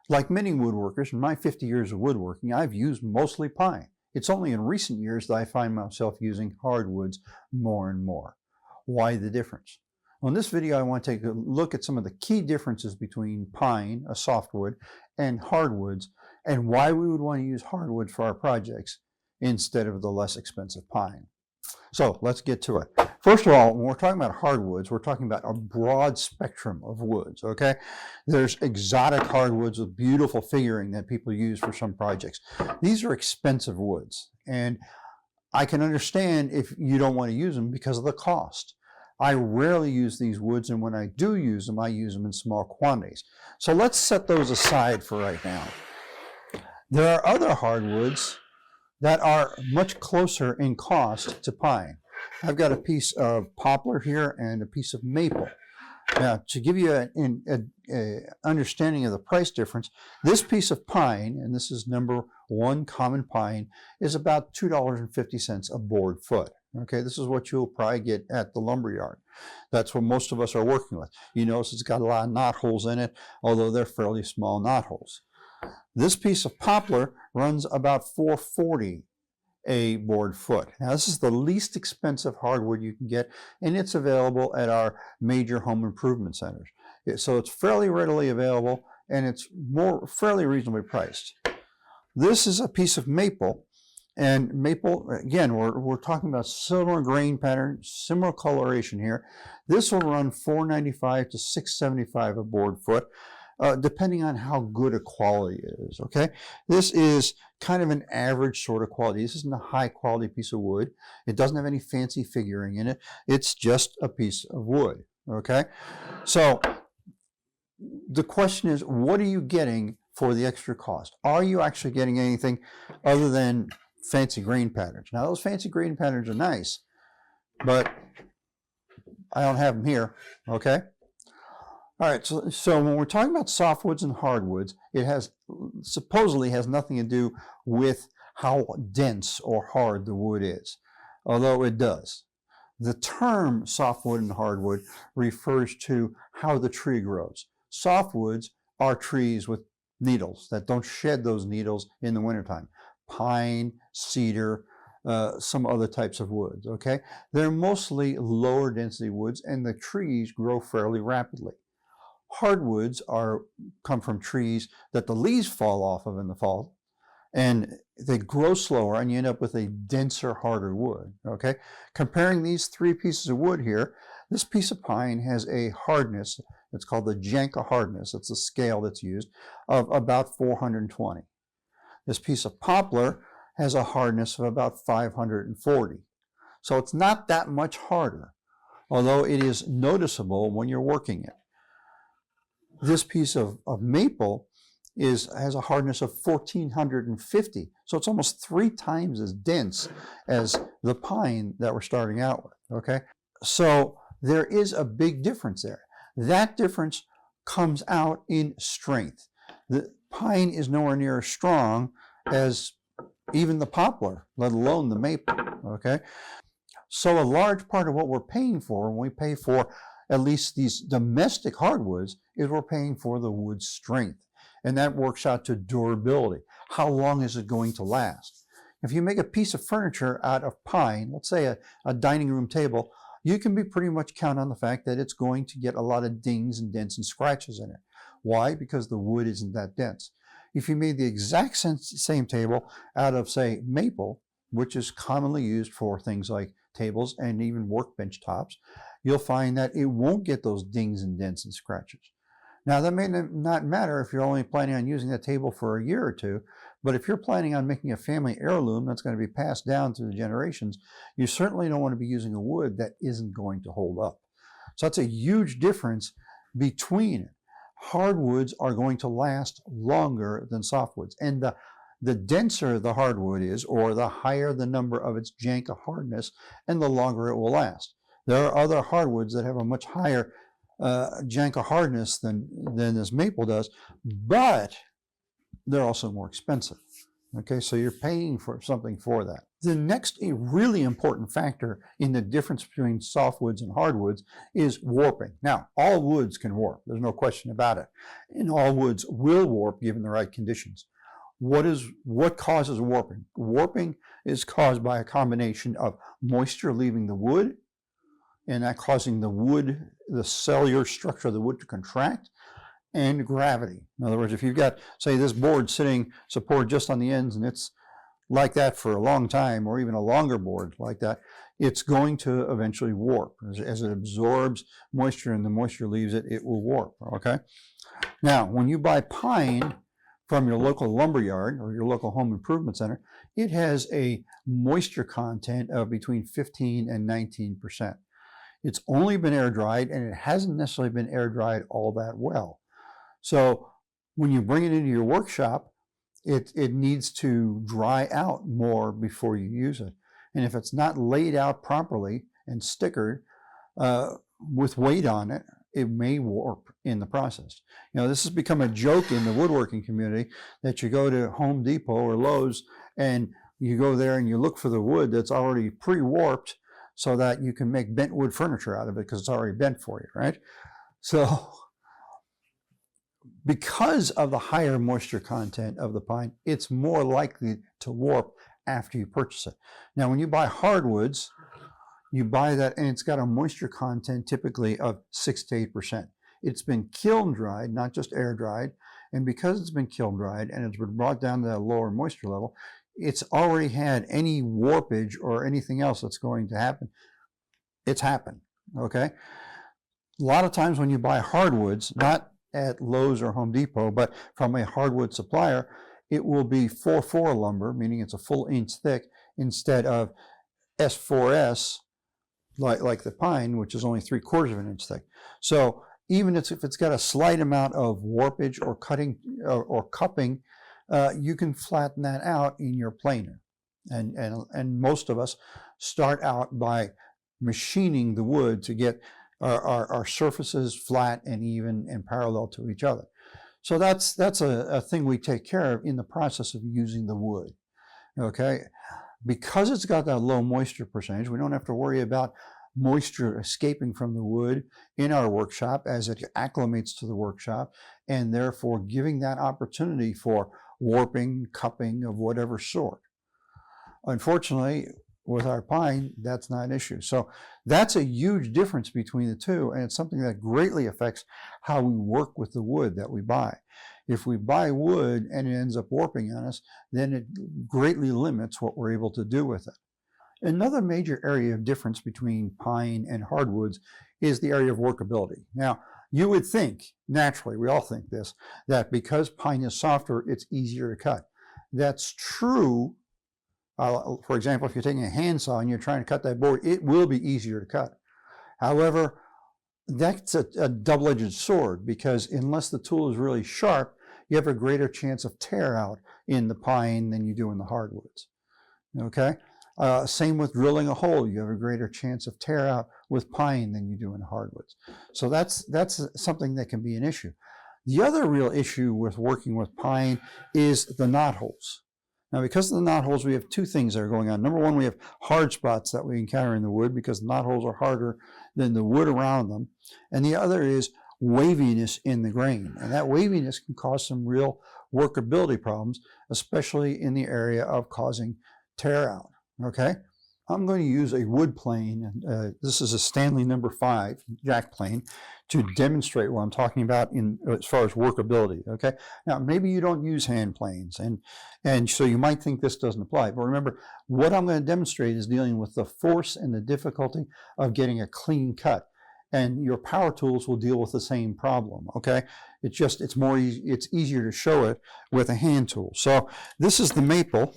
Like many woodworkers, in my 50 years of woodworking, I've used mostly pine. It's only in recent years that I find myself using hardwoods more and more. Why the difference? Well, in this video, I want to take a look at some of the key differences between pine, a softwood, and hardwoods, and why we would want to use hardwood for our projects instead of the less expensive pine. So let's get to it. First of all, when we're talking about hardwoods, we're talking about a broad spectrum of woods, okay? There's exotic hardwoods with beautiful figuring that people use for some projects. These are expensive woods, and I can understand if you don't want to use them because of the cost. I rarely use these woods, and when I do use them, I use them in small quantities. So let's set those aside for right now. There are other hardwoods that are much closer in cost to pine. I've got a piece of poplar here and a piece of maple. Now, to give you an understanding of the price difference, this piece of pine, and this is number 1 common pine, is about $2.50 a board foot. Okay, this is what you'll probably get at the lumberyard. That's what most of us are working with. You notice it's got a lot of knot holes in it, although they're fairly small knot holes. This piece of poplar runs about $4.40 a board foot. Now, this is the least expensive hardwood you can get, and it's available at our major home improvement centers. So it's fairly readily available, and it's fairly reasonably priced. This is a piece of maple, and maple, again, we're talking about similar grain pattern, similar coloration here. This will run $4.95 to $6.75 a board foot. Depending on how good a quality it is, okay? This is kind of an average sort of quality. This isn't a high quality piece of wood. It doesn't have any fancy figuring in it. It's just a piece of wood, okay? So the question is, what are you getting for the extra cost? Are you actually getting anything other than fancy grain patterns? Now, those fancy grain patterns are nice, but I don't have them here, okay? All right, so when we're talking about softwoods and hardwoods, it supposedly has nothing to do with how dense or hard the wood is, although it does. The term softwood and hardwood refers to how the tree grows. Softwoods are trees with needles that don't shed those needles in the wintertime. Pine, cedar, some other types of woods, okay? They're mostly lower density woods, and the trees grow fairly rapidly. Hardwoods come from trees that the leaves fall off of in the fall, and they grow slower, and you end up with a denser, harder wood, okay? Comparing these 3 pieces of wood here, this piece of pine has a hardness, it's called the Janka hardness, it's a scale that's used, of about 420. This piece of poplar has a hardness of about 540. So it's not that much harder, although it is noticeable when you're working it. This piece of maple has a hardness of 1450, so it's almost 3 times as dense as the pine that we're starting out with, okay? So there is a big difference there. That difference comes out in strength. The pine is nowhere near as strong as even the poplar, let alone the maple, okay? So a large part of what we're paying for when we pay for at least these domestic hardwoods is we're paying for the wood's strength. And that works out to durability. How long is it going to last? If you make a piece of furniture out of pine, let's say a dining room table, you can be pretty much count on the fact that it's going to get a lot of dings and dents and scratches in it. Why? Because the wood isn't that dense. If you made the exact same table out of, say, maple, which is commonly used for things like tables and even workbench tops, you'll find that it won't get those dings and dents and scratches. Now, that may not matter if you're only planning on using that table for a year or 2, but if you're planning on making a family heirloom that's going to be passed down through the generations, you certainly don't want to be using a wood that isn't going to hold up. So that's a huge difference between it. Hardwoods are going to last longer than softwoods, and the denser the hardwood is, or the higher the number of its Janka hardness, and the longer it will last. There are other hardwoods that have a much higher Janka hardness than this maple does, but they're also more expensive. Okay, so you're paying for something for that. The next really important factor in the difference between softwoods and hardwoods is warping. Now, all woods can warp. There's no question about it. And all woods will warp given the right conditions. What causes warping? Warping is caused by a combination of moisture leaving the wood, and that causing the cellular structure of the wood to contract, and gravity. In other words, if you've got, say, this board sitting supported just on the ends and it's like that for a long time, or even a longer board like that, it's going to eventually warp. As it absorbs moisture and the moisture leaves it, it will warp, okay? Now, when you buy pine from your local lumber yard or your local home improvement center, it has a moisture content of between 15 and 19%. It's only been air dried, and it hasn't necessarily been air dried all that well. So when you bring it into your workshop, it needs to dry out more before you use it. And if it's not laid out properly and stickered with weight on it, it may warp in the process. You know, this has become a joke in the woodworking community that you go to Home Depot or Lowe's and you go there and you look for the wood that's already pre-warped so that you can make bent wood furniture out of it because it's already bent for you, right? So because of the higher moisture content of the pine, it's more likely to warp after you purchase it. Now, when you buy hardwoods, you buy that and it's got a moisture content typically of 6 to 8%. It's been kiln dried, not just air dried. And because it's been kiln dried and it's been brought down to that lower moisture level, it's already had any warpage or anything else that's going to happen. It's happened, okay? A lot of times when you buy hardwoods, not at Lowe's or Home Depot, but from a hardwood supplier, it will be 4-4 lumber, meaning it's a full inch thick, instead of S4S, like the pine, which is only 3/4 of an inch thick. So even if it's got a slight amount of warpage or cutting or cupping, you can flatten that out in your planer. And most of us start out by machining the wood to get our surfaces flat and even and parallel to each other. So that's a thing we take care of in the process of using the wood, okay? Because it's got that low moisture percentage, we don't have to worry about moisture escaping from the wood in our workshop as it acclimates to the workshop, and therefore giving that opportunity for warping, cupping of whatever sort. Unfortunately, with our pine, that's not an issue. So that's a huge difference between the two, and it's something that greatly affects how we work with the wood that we buy. If we buy wood and it ends up warping on us, then it greatly limits what we're able to do with it. Another major area of difference between pine and hardwoods is the area of workability. Now, you would think, naturally, we all think this, that because pine is softer, it's easier to cut. That's true. For example, if you're taking a handsaw and you're trying to cut that board, it will be easier to cut. However, that's a double-edged sword, because unless the tool is really sharp, you have a greater chance of tear out in the pine than you do in the hardwoods. Okay? Same with drilling a hole. You have a greater chance of tear out with pine than you do in hardwoods. So that's something that can be an issue. The other real issue with working with pine is the knot holes. Now, because of the knot holes, we have two things that are going on. Number one, we have hard spots that we encounter in the wood because knot holes are harder than the wood around them. And the other is waviness in the grain. And that waviness can cause some real workability problems, especially in the area of causing tear out. Okay? I'm going to use a wood plane. This is a Stanley No. 5 jack plane to demonstrate what I'm talking about as far as workability. Okay. Now, maybe you don't use hand planes, and so you might think this doesn't apply. But remember, what I'm going to demonstrate is dealing with the force and the difficulty of getting a clean cut. And your power tools will deal with the same problem. Okay. It's easier to show it with a hand tool. So this is the maple.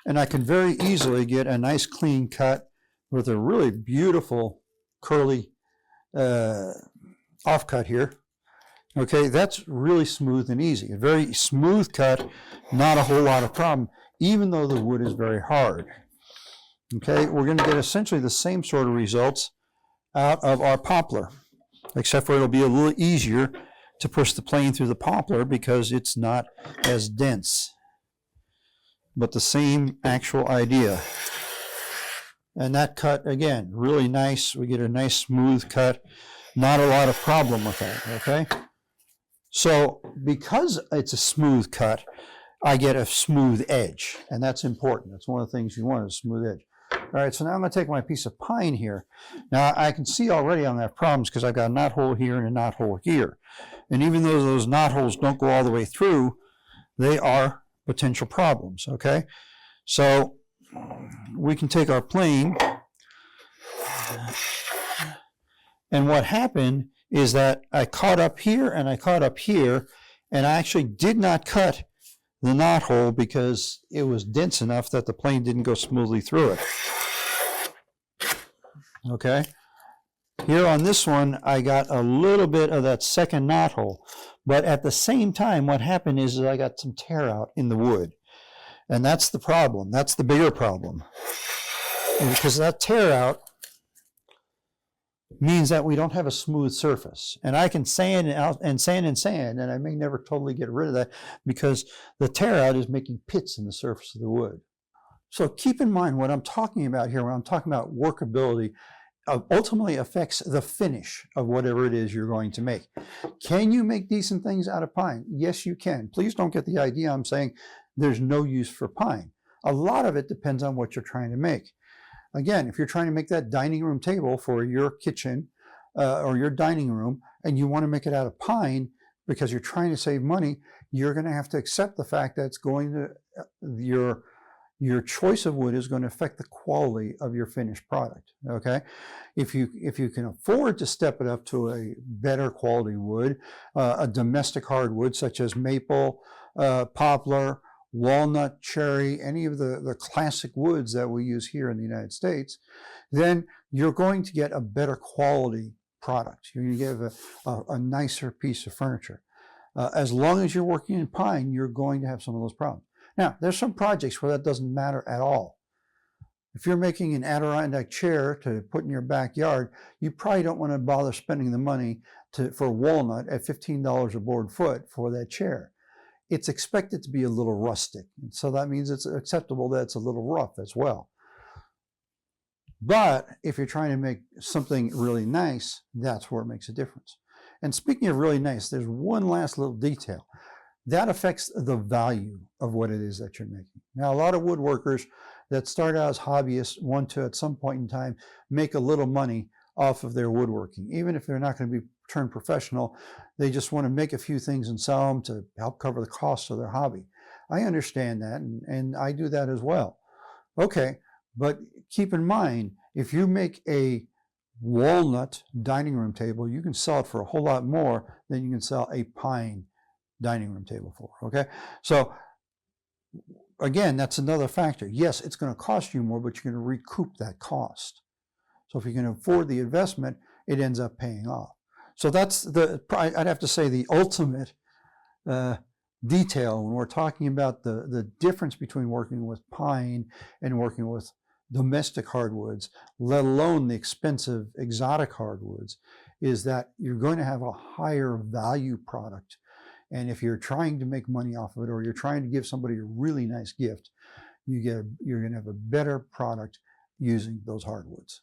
And I can very easily get a nice clean cut with a really beautiful curly offcut here. Okay, that's really smooth and easy. A very smooth cut, not a whole lot of problem, even though the wood is very hard. Okay, we're going to get essentially the same sort of results out of our poplar, except for it'll be a little easier to push the plane through the poplar because it's not as dense. but the same actual idea. And that cut, again, really nice. We get a nice smooth cut. Not a lot of problem with that, okay? So because it's a smooth cut, I get a smooth edge, and that's important. That's one of the things you want, is a smooth edge. All right, so now I'm going to take my piece of pine here. Now I can see already I'm going to have problems because I've got a knot hole here and a knot hole here. And even though those knot holes don't go all the way through, they are potential problems, okay? So we can take our plane, and what happened is that I caught up here and I caught up here, and I actually did not cut the knot hole because it was dense enough that the plane didn't go smoothly through it. Okay? Here on this one, I got a little bit of that second knot hole, but at the same time, what happened is I got some tear out in the wood. And that's the problem. That's the bigger problem. And because that tear out means that we don't have a smooth surface. And I can sand and sand and sand, and I may never totally get rid of that because the tear out is making pits in the surface of the wood. So keep in mind what I'm talking about here when I'm talking about workability ultimately affects the finish of whatever it is you're going to make. Can you make decent things out of pine? Yes, you can. Please don't get the idea I'm saying there's no use for pine. A lot of it depends on what you're trying to make. Again, if you're trying to make that dining room table for your kitchen or your dining room, and you want to make it out of pine because you're trying to save money, you're going to have to accept the fact that it's going to, your choice of wood is going to affect the quality of your finished product, okay? If you can afford to step it up to a better quality wood, a domestic hardwood such as maple, poplar, walnut, cherry, any of the classic woods that we use here in the United States, then you're going to get a better quality product. You're going to get a nicer piece of furniture. As long as you're working in pine, you're going to have some of those problems. Now, there's some projects where that doesn't matter at all. If you're making an Adirondack chair to put in your backyard, you probably don't want to bother spending the money for walnut at $15 a board foot for that chair. It's expected to be a little rustic, and so that means it's acceptable that it's a little rough as well. But if you're trying to make something really nice, that's where it makes a difference. And speaking of really nice, there's one last little detail. That affects the value of what it is that you're making. Now, a lot of woodworkers that start out as hobbyists want to, at some point in time, make a little money off of their woodworking. Even if they're not going to be turned professional, they just want to make a few things and sell them to help cover the costs of their hobby. I understand that, and I do that as well. Okay, but keep in mind, if you make a walnut dining room table, you can sell it for a whole lot more than you can sell a pine dining room table for, okay? So again, that's another factor. Yes, it's going to cost you more, but you're going to recoup that cost. So if you can afford the investment, it ends up paying off. So that's I'd have to say the ultimate detail when we're talking about the difference between working with pine and working with domestic hardwoods, let alone the expensive exotic hardwoods, is that you're going to have a higher value product. And if you're trying to make money off of it, or you're trying to give somebody a really nice gift, you're going to have a better product using those hardwoods.